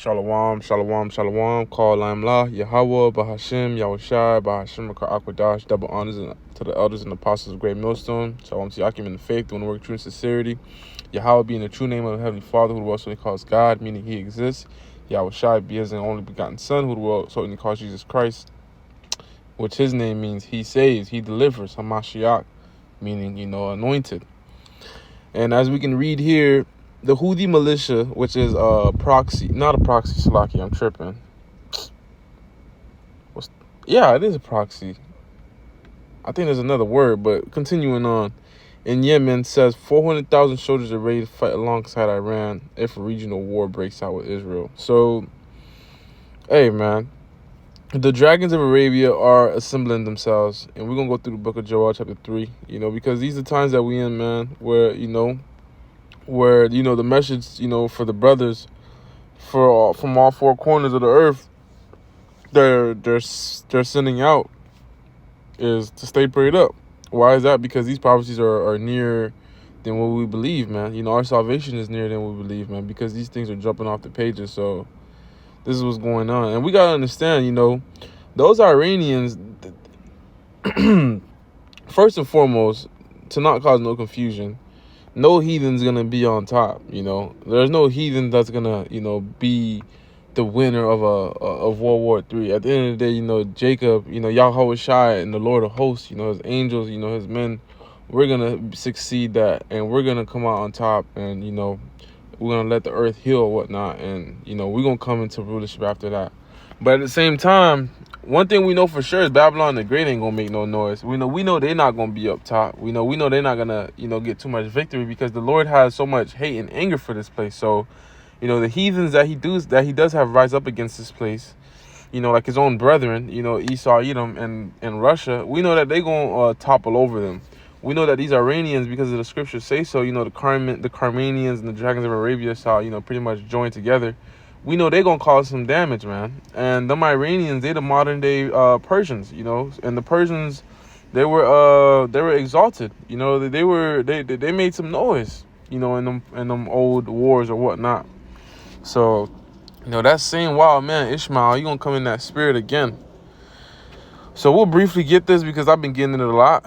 Shalom, shalom, shalom. Call Lamla, Yahweh, Bahashim, Yahushai, Bahashim, Akwadash. Double honors to the elders and apostles of Great Millstone. Shalom to Yakim in the faith, doing the work true in sincerity. Yahweh being the true name of the Heavenly Father, who the world certainly calls God, meaning He exists. Yahushai be His only begotten Son, who the world certainly calls Jesus Christ, which His name means He saves, He delivers, Hamashiach, meaning, anointed. And as we can read here, the Houthi militia, which is a proxy, not a proxy, Salaki, I'm tripping. Yeah, it is a proxy. I think there's another word, but continuing on. In Yemen, says 400,000 soldiers are ready to fight alongside Iran if a regional war breaks out with Israel. So, hey, man, the dragons of Arabia are assembling themselves, and we're going to go through the book of Joel, chapter 3, because these are times that we in, man, where, the message, for the brothers from all four corners of the earth, they're sending out is to stay prayed up. Why is that? Because these prophecies are nearer than what we believe, man. Our salvation is nearer than we believe, man, because these things are jumping off the pages. So this is what's going on. And we got to understand, those Iranians, first and foremost, to not cause no confusion, no heathen's going to be on top, There's no heathen that's going to, be the winner of World War III. At the end of the day, Jacob, Yahweh Shai and the Lord of hosts, his angels, his men, we're going to succeed that, and we're going to come out on top, and, we're going to let the earth heal and whatnot, and, we're going to come into rulership after that. But at the same time, one thing we know for sure is Babylon the Great ain't going to make no noise. We know they're not going to be up top. We know they're not going to, get too much victory, because the Lord has so much hate and anger for this place. So, the heathens that he does have rise up against this place, like his own brethren, Esau, Edom, and Russia, we know that they're going to topple over them. We know that these Iranians, because of the scriptures say so, the Carmanians and the dragons of Arabia shall, pretty much join together. We know they're going to cause some damage, man. And them Iranians, they're the modern day Persians, and the Persians, they were exalted, they made some noise, in them old wars or whatnot. So, that same wild man, Ishmael, you're going to come in that spirit again. So we'll briefly get this because I've been getting it a lot,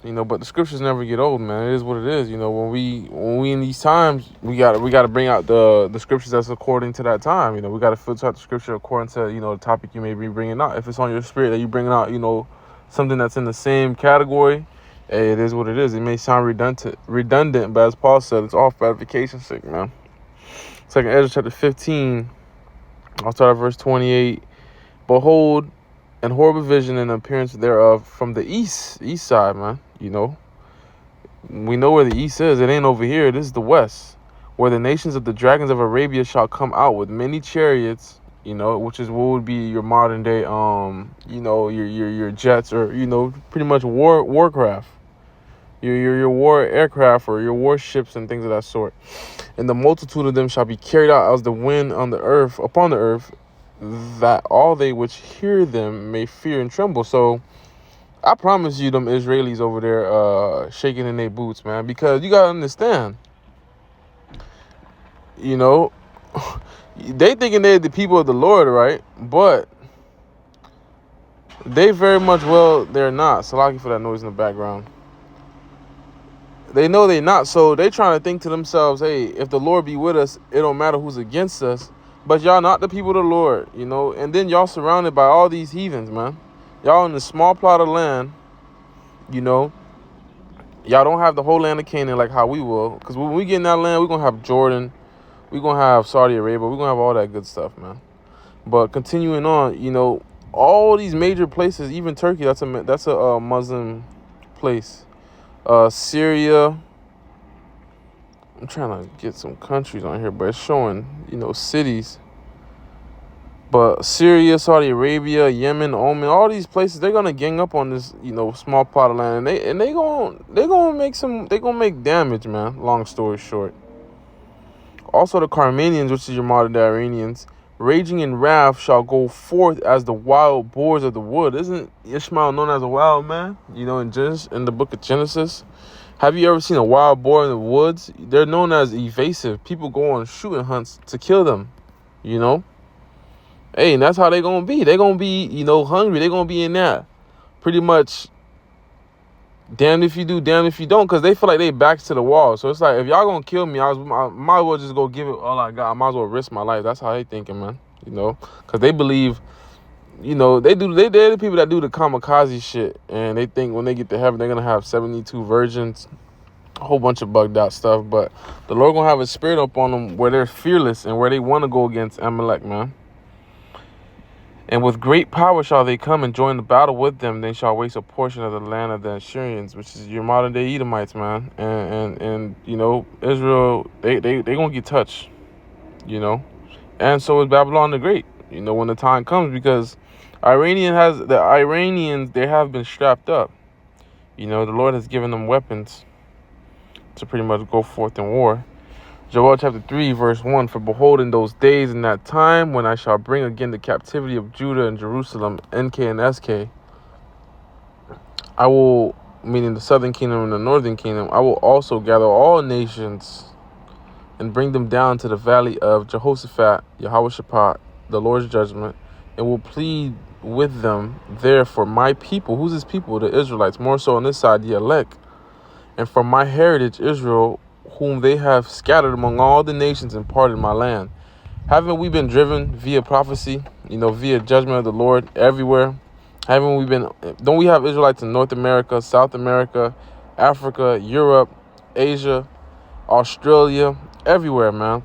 but the scriptures never get old, man. It is what it is. When we in these times, we got to bring out the scriptures that's according to that time. We got to filter out the scripture according to, the topic you may be bringing out. If it's on your spirit that you bringing out, something that's in the same category, hey, it is what it is. It may sound redundant, but as Paul said, it's all for edification's sake, man. Second Ezra chapter 15, I'll start at verse 28. Behold, an horrible vision and appearance thereof from the east side, man. We know where the east is. It ain't over here. This is the west, where the nations of the dragons of Arabia shall come out with many chariots, which is what would be your modern day, your jets, or, pretty much warcraft. Your war aircraft or your warships and things of that sort. And the multitude of them shall be carried out as the wind upon the earth, that all they which hear them may fear and tremble. So I promise you, them Israelis over there shaking in their boots, man, because you gotta understand, they thinking they're the people of the Lord, right? But they very much they're not. Salaki for that noise in the background. They know they're not, so they trying to think to themselves, hey, if the Lord be with us, it don't matter who's against us. But y'all not the people of the Lord, and then y'all surrounded by all these heathens, man. Y'all in a small plot of land, y'all don't have the whole land of Canaan like how we will. Because when we get in that land, we're going to have Jordan, we're going to have Saudi Arabia, we're going to have all that good stuff, man. But continuing on, all these major places, even Turkey, that's a Muslim place. Syria, I'm trying to get some countries on here, but it's showing, cities. But Syria, Saudi Arabia, Yemen, Oman, all these places, they're gonna gang up on this, small plot of land, and they gonna make damage, man. Long story short. Also, the Carmanians, which is your modern day Iranians, raging in wrath, shall go forth as the wild boars of the wood. Isn't Ishmael known as a wild man? In the book of Genesis. Have you ever seen a wild boar in the woods? They're known as evasive. People go on shooting hunts to kill them, Hey, and that's how they gonna be. They gonna be, hungry. They gonna be in that pretty much damned if you do, damned if you don't, because they feel like they backs to the wall. So it's like, if y'all gonna kill me, I might as well just go give it all I got. I might as well risk my life. That's how they thinking, man. Because they believe, they're the people that do the kamikaze shit, and they think when they get to heaven, they're gonna have 72 virgins, a whole bunch of bugged out stuff. But the Lord gonna have a spirit up on them where they're fearless and where they want to go against Amalek, man. And with great power shall they come and join the battle with them. They shall waste a portion of the land of the Assyrians, which is your modern day Edomites, man. And Israel, they gonna get touched, And so is Babylon the Great, when the time comes, because the Iranians, they have been strapped up. The Lord has given them weapons to pretty much go forth in war. Joel chapter 3, verse 1, for behold, in those days, in that time, when I shall bring again the captivity of Judah and Jerusalem, NK and SK, I will, meaning the southern kingdom and the northern kingdom, I will also gather all nations and bring them down to the valley of Jehoshaphat, Yahweh-Shaphat, the Lord's judgment, and will plead with them there for my people. Who's his people? The Israelites. More so on this side, the elect. And for my heritage, Israel, whom they have scattered among all the nations and parted my land. Haven't we been driven via prophecy, via judgment of the Lord everywhere? Don't we have Israelites in North America, South America, Africa, Europe, Asia, Australia, everywhere, man?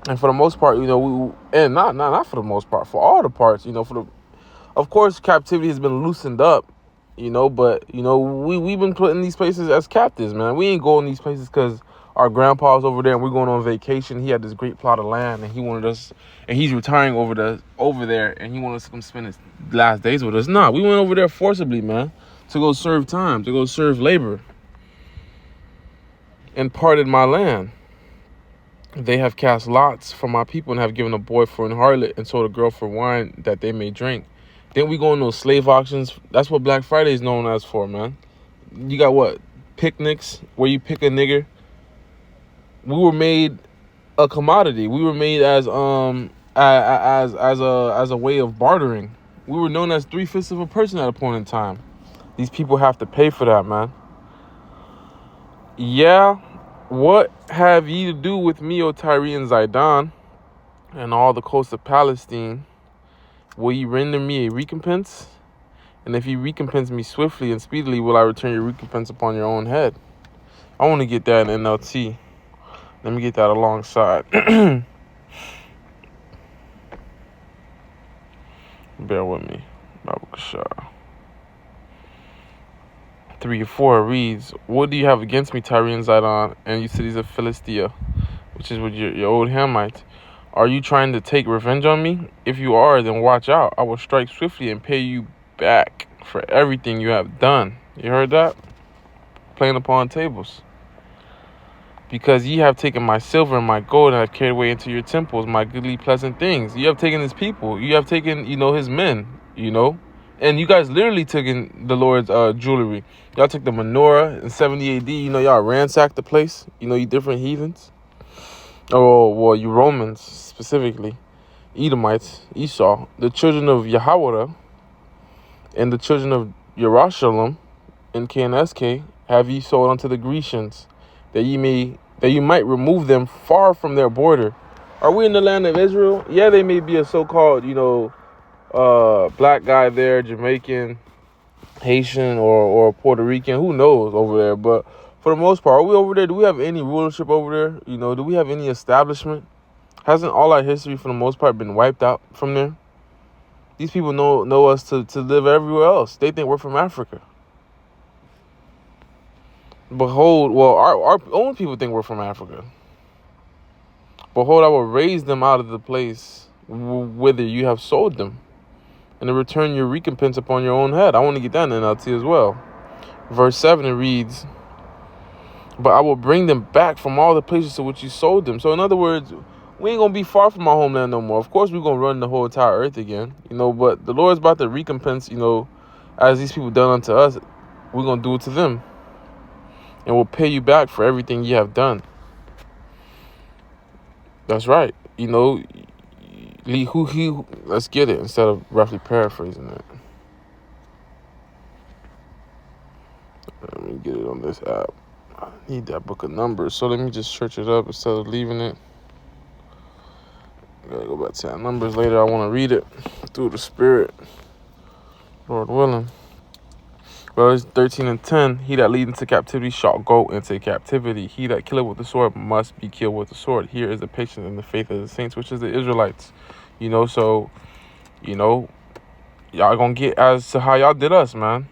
And for the most part, and not for the most part, for all the parts, of course, captivity has been loosened up, but, we've been put in these places as captives, man. We ain't going these places because our grandpa's over there and we're going on vacation. He had this great plot of land and he wanted us, and he's retiring over there, and he wanted us to come spend his last days with us. Nah, we went over there forcibly, man, to go serve time, to go serve labor, and parted my land. They have cast lots for my people and have given a boy for an harlot and sold a girl for wine that they may drink. Then we go on those slave auctions. That's what Black Friday is known as for, man. You got what? Picnics where you pick a nigger. We were made a commodity. We were made as a way of bartering. We were known as 3/5 of a person at a point in time. These people have to pay for that, man. Yeah, what have ye to do with me, O Tyre and Zidon, and all the coast of Palestine? Will ye render me a recompense? And if ye recompense me swiftly and speedily, will I return your recompense upon your own head? I want to get that in NLT. Let me get that alongside. Bear with me. Bible Kashar. 3 or 4 reads, what do you have against me, Tyre and Zidon, and you cities of Philistia, which is with your old Hamites? Are you trying to take revenge on me? If you are, then watch out. I will strike swiftly and pay you back for everything you have done. You heard that? Playing upon tables. Because ye have taken my silver and my gold and have carried away into your temples my goodly pleasant things. You have taken his people. You have taken, his men, And you guys literally took in the Lord's jewelry. Y'all took the menorah in 70 AD. Y'all ransacked the place. You different heathens. Oh, well, you Romans specifically. Edomites, Esau. The children of Yahweh and the children of Yerushalayim and KNSK have ye sold unto the Grecians, that you might remove them far from their border. Are we in the land of Israel? Yeah, they may be a so-called, black guy there, Jamaican, Haitian, or Puerto Rican, who knows over there. But for the most part, are we over there? Do we have any rulership over there? Do we have any establishment? Hasn't all our history, for the most part, been wiped out from there? These people know us to live everywhere else. They think we're from Africa. Behold, well, our own people think we're from Africa. Behold, I will raise them out of the place whither you have sold them, and to return your recompense upon your own head. I want to get that in NLT as well. Verse 7, it reads, but I will bring them back from all the places to which you sold them. So in other words, we ain't going to be far from our homeland no more. Of course, we're going to run the whole entire earth again, but the Lord's about to recompense, as these people done unto us, we're going to do it to them. And we'll pay you back for everything you have done. That's right. Let Let's get it instead of roughly paraphrasing it. Let me get it on this app. I need that book of Numbers, so let me just search it up instead of leaving it. I gotta go back to that Numbers later. I want to read it through the Spirit, Lord willing. Verse 13 and 10, he that lead into captivity shall go into captivity. He that killeth with the sword must be killed with the sword. Here is the patience and the faith of the saints, which is the Israelites. So, y'all gonna get as to how y'all did us, man.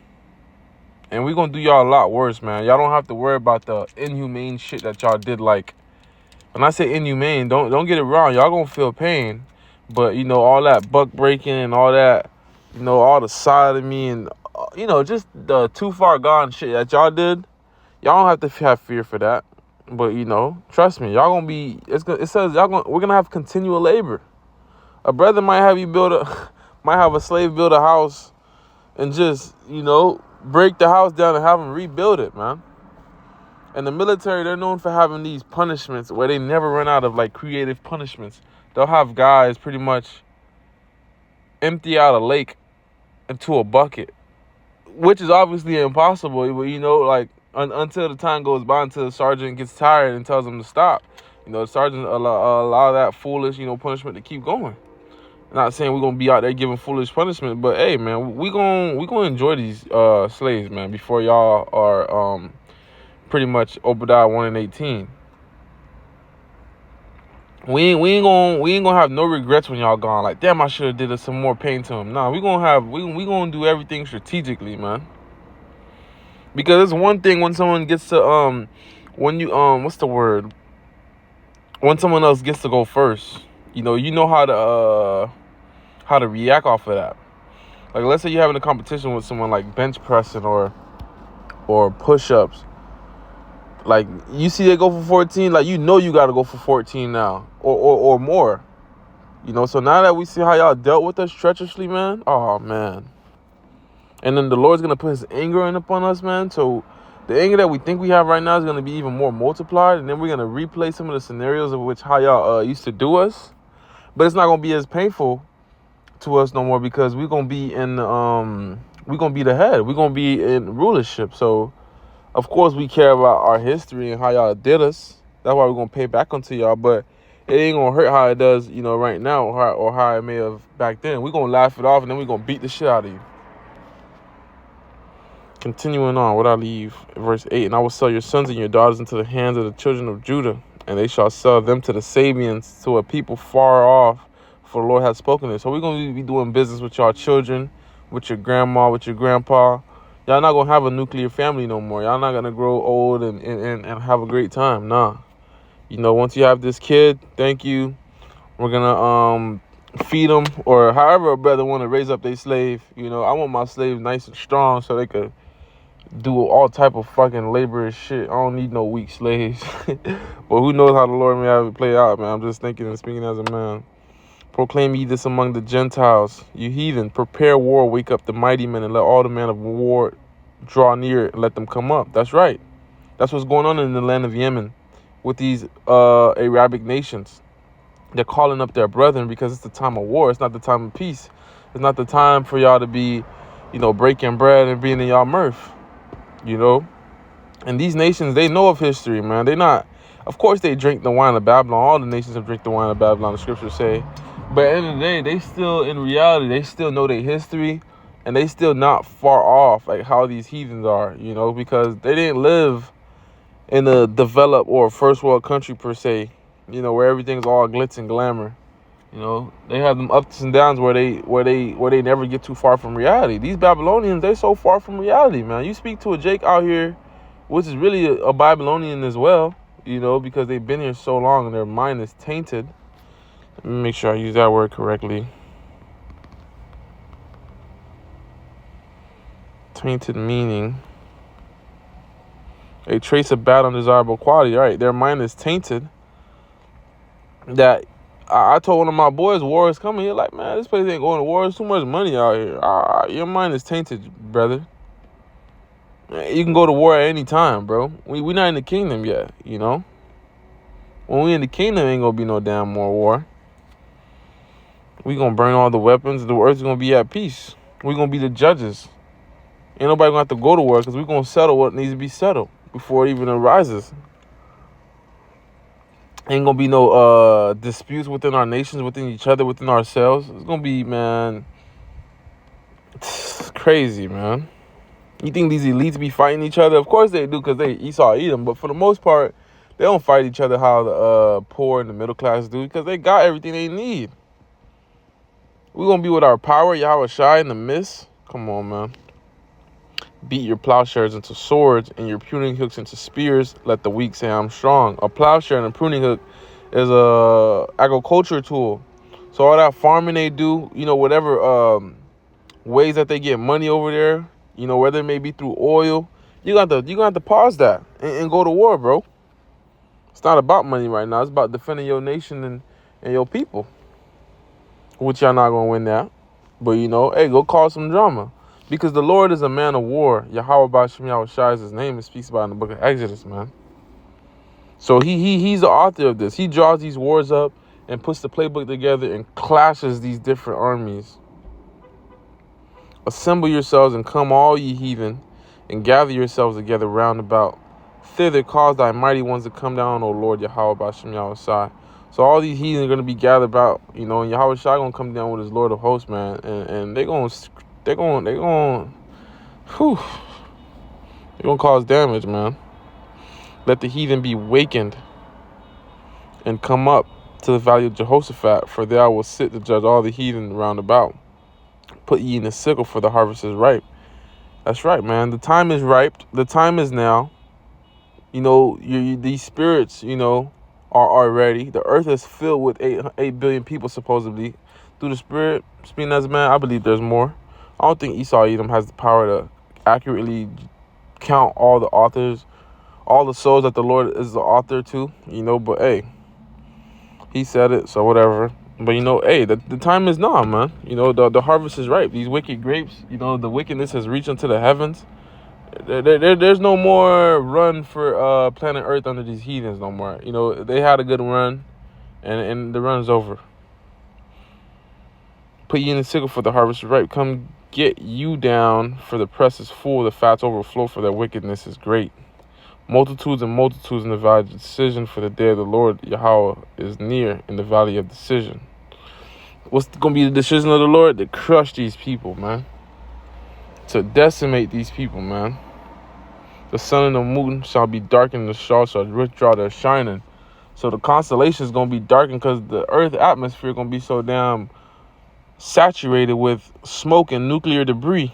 And we gonna do y'all a lot worse, man. Y'all don't have to worry about the inhumane shit that y'all did. Like, when I say inhumane, don't get it wrong. Y'all gonna feel pain. But, all that buck breaking and all that, all the sodomy and, just the too far gone shit that y'all did, y'all don't have to have fear for that. But, trust me, y'all gonna be, it says we're gonna have continual labor. A brother might have a slave build a house and just, break the house down and have him rebuild it, man. And the military, they're known for having these punishments where they never run out of, like, creative punishments. They'll have guys pretty much empty out a lake into a bucket, which is obviously impossible, but, until the time goes by, until the sergeant gets tired and tells them to stop. The sergeant allow that foolish, punishment to keep going. Not saying we're gonna be out there giving foolish punishment, but hey, man, we gonna enjoy these slaves, man, before y'all are pretty much Obadiah 1 and 18. We ain't gonna have no regrets when y'all gone. Like, damn, I should have did some more pain to him. Nah, we gonna do everything strategically, man. Because it's one thing when someone gets to when you what's the word? When someone else gets to go first, you know how to react off of that. Like, let's say you're having a competition with someone like bench pressing or push-ups. Like, you see they go for 14, like, you got to go for 14 now or more. So now that we see how y'all dealt with us treacherously, man, oh, man. And then the Lord's going to put his anger in upon us, man. So the anger that we think we have right now is going to be even more multiplied. And then we're going to replay some of the scenarios of which how y'all used to do us. But it's not going to be as painful to us no more because we're going to be we're going to be the head. We're going to be in rulership. So, of course, we care about our history and how y'all did us. That's why we're going to pay back onto y'all. But it ain't going to hurt how it does, right now or how it may have back then. We're going to laugh it off and then we're going to beat the shit out of you. Continuing on, what I leave, verse 8, and I will sell your sons and your daughters into the hands of the children of Judah, and they shall sell them to the Sabians, to a people far off, for the Lord has spoken it. So we're going to be doing business with y'all children, with your grandma, with your grandpa. Y'all not going to have a nuclear family no more. Y'all not going to grow old and have a great time. Nah. Once you have this kid, thank you. We're going to feed them, or however a brother want to raise up their slave. I want my slave nice and strong so they could do all type of fucking laborious shit. I don't need no weak slaves. But who knows how the Lord may have it play out, man. I'm just thinking and speaking as a man. Proclaim ye this among the Gentiles, you heathen. Prepare war, wake up the mighty men, and let all the men of war draw near and let them come up. That's right. That's what's going on in the land of Yemen with these Arabic nations. They're calling up their brethren because it's the time of war. It's not the time of peace. It's not the time for y'all to be, breaking bread and being in y'all mirth. And these nations, they know of history, man. They not, of course they drink the wine of Babylon. All the nations have drank the wine of Babylon, the scriptures say. But at the end of the day, they still, in reality, they still know their history. And they still not far off, like how these heathens are, because they didn't live in a developed or first world country per se, where everything's all glitz and glamour. They have them ups and downs where they never get too far from reality. These Babylonians, they're so far from reality, man. You speak to a Jake out here, which is really a Babylonian as well, because they've been here so long and their mind is tainted. Let me make sure I use that word correctly. Tainted meaning a trace of bad undesirable quality. All right, their mind is tainted. That I told one of my boys, war is coming. He's like, man, this place ain't going to war. There's too much money out here. Your mind is tainted, brother. You can go to war at any time, bro. We're not in the kingdom yet, When we in the kingdom, ain't going to be no damn more war. We gonna burn all the weapons. The earth's gonna be at peace. We gonna be the judges. Ain't nobody gonna have to go to war because we gonna settle what needs to be settled before it even arises. Ain't gonna be no disputes within our nations, within each other, within ourselves. It's gonna be, man, it's crazy, man. You think these elites be fighting each other? Of course they do, because they Esau Edom. But for the most part, they don't fight each other how the poor and the middle class do, because they got everything they need. We're going to be with our power, Yahweh Shai, in the midst. Come on, man. Beat your plowshares into swords and your pruning hooks into spears. Let the weak say, I'm strong. A plowshare and a pruning hook is a agriculture tool. So all that farming they do, whatever ways that they get money over there, whether it may be through oil, you're going to have to pause that and go to war, bro. It's not about money right now. It's about defending your nation and your people, which y'all not going to win that. But, hey, go cause some drama. Because the Lord is a man of war. Yahweh Ba'Shem Yahweh Shai is his name. It speaks about in the book of Exodus, man. So he's the author of this. He draws these wars up and puts the playbook together and clashes these different armies. Assemble yourselves and come, all ye heathen, and gather yourselves together round about. Thither cause thy mighty ones to come down, O Lord Yahweh Ba'Shem Yahweh Shai. So all these heathen are going to be gathered about, and Yahweh Shai going to come down with his Lord of hosts, man. And they're going to cause damage, man. Let the heathen be wakened and come up to the valley of Jehoshaphat, for there I will sit to judge all the heathen round about. Put ye in the sickle, for the harvest is ripe. That's right, man. The time is ripe. The time is now. These spirits, are ready. The earth is filled with 8 billion people, supposedly. Through the spirit, speaking as a man, I believe there's more. I don't think Esau Edom has the power to accurately count all the authors, all the souls that the Lord is the author to, but hey, he said it, so whatever. But hey, the time is now, man. The harvest is ripe. These wicked grapes, the wickedness has reached into the heavens. There's no more run for planet Earth under these heathens no more. They had a good run, and the run's over. Put ye in the sickle, for the harvest is ripe. Come get you down, for the press is full, the fats overflow, for their wickedness is great. Multitudes and multitudes in the valley of decision, for the day of the Lord Yahweh is near in the valley of decision. What's going to be the decision of the Lord? To crush these people, man. To decimate these people, man. The sun and the moon shall be darkened, the stars shall withdraw their shining. So the constellation is going to be darkened because the earth atmosphere is going to be so damn saturated with smoke and nuclear debris.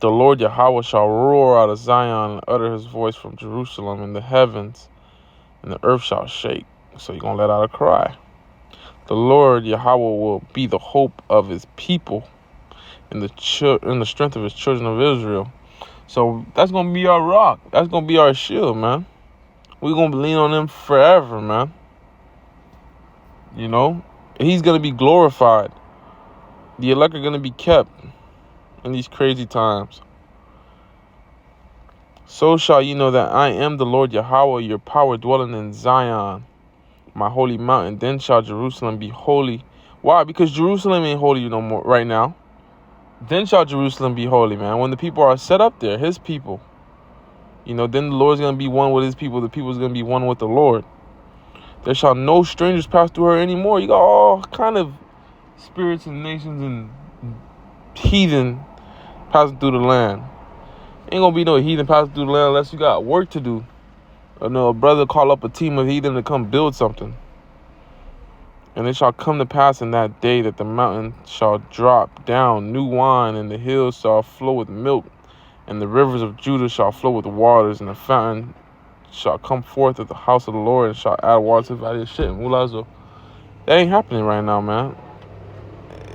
The Lord Yahweh shall roar out of Zion and utter his voice from Jerusalem in the heavens, and the earth shall shake. So you're going to let out a cry. The Lord Yahweh will be the hope of his people and the strength of his children of Israel. So that's going to be our rock. That's going to be our shield, man. We're going to lean on him forever, man. He's going to be glorified. The elect are going to be kept in these crazy times. So shall you know that I am the Lord Yahweh, your power dwelling in Zion, my holy mountain. Then shall Jerusalem be holy. Why? Because Jerusalem ain't holy no more right now. Then shall Jerusalem be holy, man. When the people are set up there, his people. Then the Lord's going to be one with his people. The people's going to be one with the Lord. There shall no strangers pass through her anymore. You got all kind of spirits and nations and heathen passing through the land. Ain't going to be no heathen passing through the land unless you got work to do. A brother call up a team of heathen to come build something. And it shall come to pass in that day that the mountain shall drop down new wine, and the hills shall flow with milk, and the rivers of Judah shall flow with waters, and the fountain shall come forth of the house of the Lord, and shall add water to the valley of Shittim. Mulazo. That ain't happening right now, man.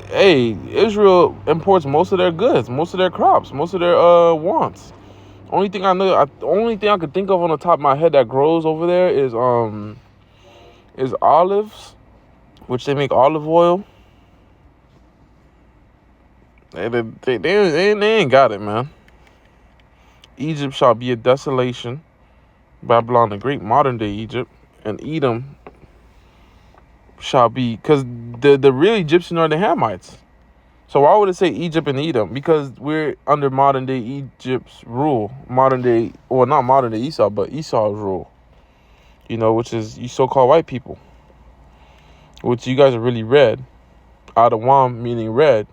Hey, Israel imports most of their goods, most of their crops, most of their wants. Only thing I could think of on the top of my head that grows over there is olives, which they make olive oil. They ain't got it, man. Egypt shall be a desolation. Babylon, the great modern day Egypt, and Edom shall be, because the real Egyptians are the Hamites. So why would it say Egypt and Edom? Because we're under modern day Egypt's rule, modern day, or not modern day Esau, but Esau's rule. Which is you so-called white people, which you guys are really red. Adawam meaning red.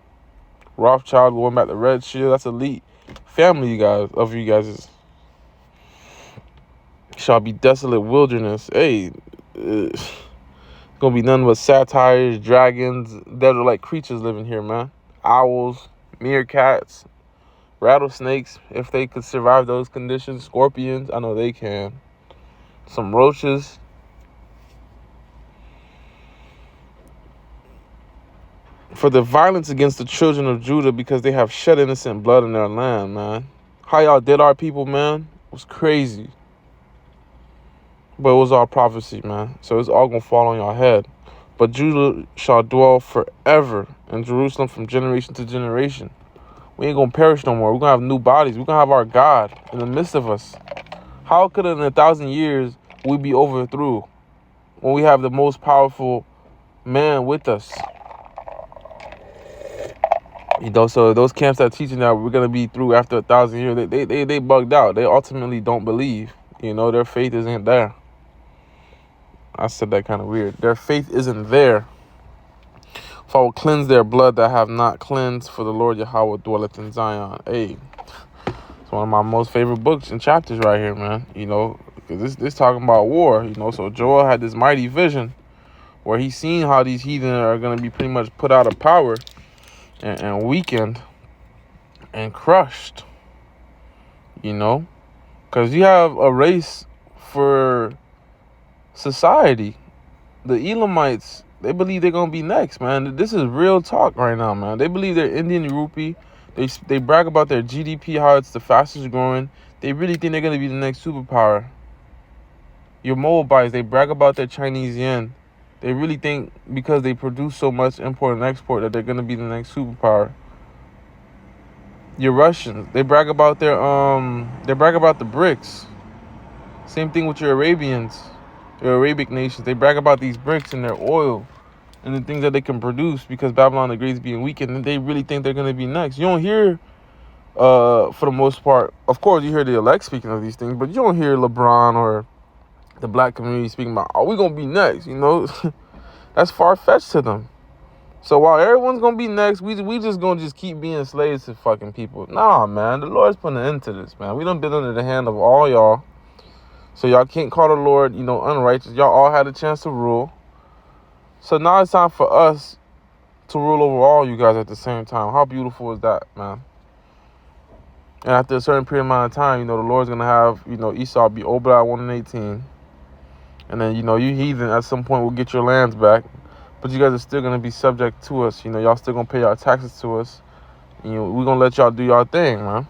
Rothschild going back to red shit. That's elite family, you guys is. Shall be desolate wilderness. Hey, gonna be none but satyrs, dragons, desert-like creatures living here, man. Owls, meerkats, rattlesnakes, if they could survive those conditions. Scorpions, I know they can. Some roaches. For the violence against the children of Judah, because they have shed innocent blood in their land, man. How y'all did our people, man, was crazy. But it was all prophecy, man. So it's all gonna fall on your head. But Judah shall dwell forever in Jerusalem from generation to generation. We ain't gonna perish no more. We're gonna have new bodies. We're gonna have our God in the midst of us. How could in 1,000 years we be overthrew when we have the most powerful man with us? So those camps that are teaching that we're gonna be through after 1,000 years, they bugged out. They ultimately don't believe. Their faith isn't there. I said that kind of weird. Their faith isn't there. For I will cleanse their blood that have not cleansed, for the Lord Yahweh dwelleth in Zion. Hey, it's one of my most favorite books and chapters right here, man. Because this talking about war. So Joel had this mighty vision where he's seen how these heathen are going to be pretty much put out of power and weakened and crushed. Because you have a race for society. The Elamites, they believe they're gonna be next, man. This is real talk right now, man. They believe they're Indian rupee. They brag about their GDP, how it's the fastest growing. They really think they're gonna be the next superpower. Your Moabites, they brag about their Chinese yen. They really think because they produce so much import and export that they're gonna be the next superpower. Your Russians, they brag about the BRICS. Same thing with your Arabians. Your Arabic nations, they brag about these bricks and their oil and the things that they can produce because Babylon the Great is being weakened, and they really think they're going to be next. You don't hear, for the most part, of course, you hear the elect speaking of these things, but you don't hear LeBron or the black community speaking about, we're going to be next, That's far-fetched to them. So while everyone's going to be next, we just going to keep being slaves to fucking people. Nah, man, the Lord's putting an end to this, man. We done been under the hand of all y'all. So y'all can't call the Lord, unrighteous. Y'all all had a chance to rule. So now it's time for us to rule over all you guys at the same time. How beautiful is that, man? And after a certain period amount of time, the Lord's going to have, Esau be Obadiah 1:18. And then, you heathen at some point will get your lands back. But you guys are still going to be subject to us. Y'all still going to pay y'all taxes to us. We're going to let y'all do y'all thing, man.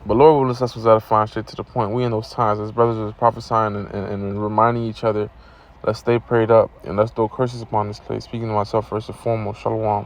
But Lord will us was edifying straight to the point. We in those times, as brothers was prophesying and reminding each other, let's stay prayed up and let's throw curses upon this place. Speaking to myself first and foremost, shalom.